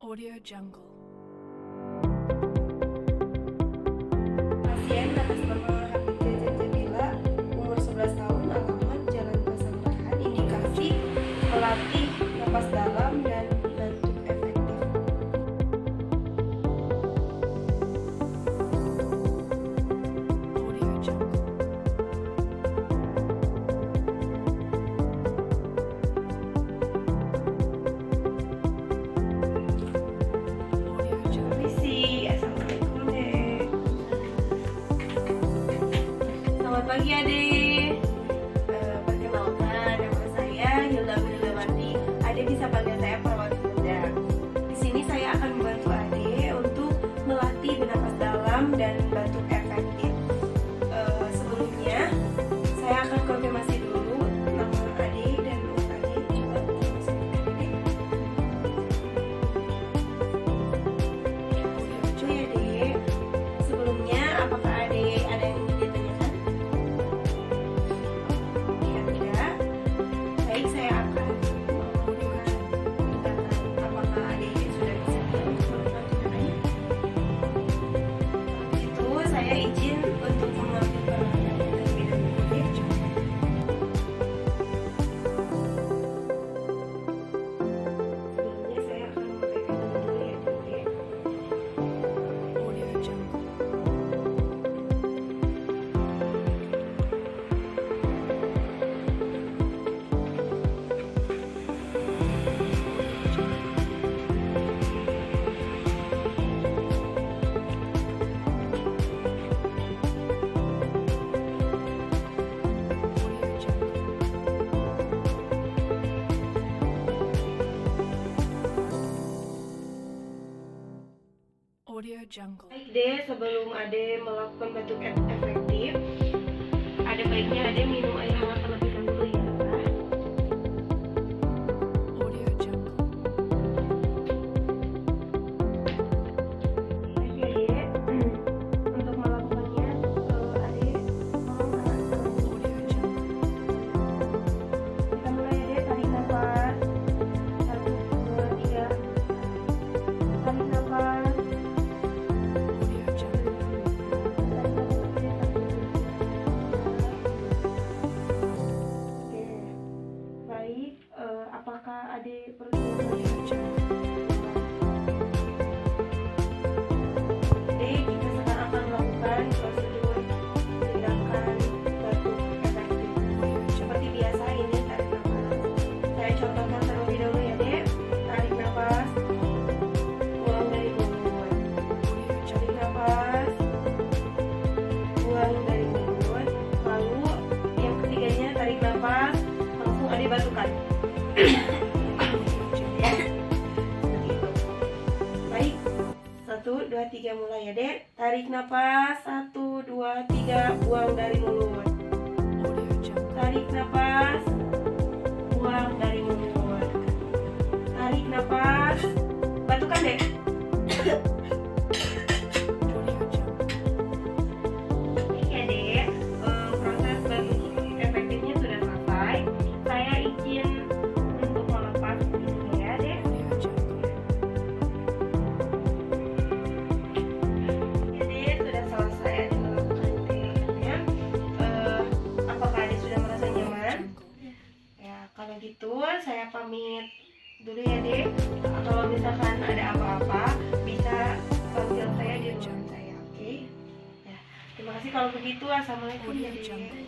Audio Jungle. Pasien atas nama Habibie Jajabila, umur 11 tahun, alamat Jalan Pesanggerahan, indikasi pelatih napas dalam dan batuk efektif. Audio Jungle. Audio Jungle. Permisi, assalamualaikum dek. Selamat pagi adek. Perkenalkan, nama saya Hilda Wilawati. Adek bisa panggil saya perawat Hilda. Di sini saya akan membantu adek untuk melatih bernapas dalam dan batuk efektif. Sebelumnya saya akan konfirmasi dulu nama adek dan umur adek. Coba konfirmasi adek. Lucu ya dek. Sebelumnya apakah adek ada yang ingin ditanyakan? Ya tidak. Baik, saya akan menanyakan apakah adek sudah bisa melakukan tindakannya. Itu saya izin untuk mengambil perawatan terlebih dahulu. Sebelumnya saya akan memakai dulu ya dek. Audio Jungle. Audio Jungle. Audio Jungle. Baik deh, sebelum Ade melakukan batuk efektif, ada baiknya Ade minum air hangat terlebih dahulu ya. Audio Jungle. Oke Ade, untuk melakukannya, Ade tolong angkat tangannya. Audio Jungle. Kita mulai Ade, tarik nafas, 1, 2, 3, tarik nafas. Audio Jungle. Oke, baik. Apakah Ade perlu Audio Jungle. Ade, kita sekarang akan melakukan prosedur tindakan batuk efektif. Audio Jungle. Seperti biasa ini tarik nafas. Saya contohkan terlebih dahulu ya Dek. Tarik nafas, buang dari mulut. Audio Jungle. Tarik nafas, buang dari mulut. Lalu yang ketiganya tarik nafas, langsung Ade batukan. Ya, seperti itu. Baik, 1, 2, 3 mulai ya Dek. Tarik nafas, 1, 2, 3, buang dari mulut. Audio Jungle. Tarik nafas, buang dari mulut. Tarik nafas, batukan deh. Audio Jungle. Oke deh, proses batuk efektifnya sudah selesai. Saya izin untuk melepas di sini ya deh. Audio Jungle. Oke deh, sudah selesai Ade melakukan tindakannya. Apakah Ade sudah merasa nyaman? Ya, kalau gitu saya pamit dulu ya Dek. Kalau misalkan ada apa-apa bisa panggil saya di ruangan saya, oke? Ya, terima kasih kalau begitu. Assalamualaikum ya Audio Dek. Jungle.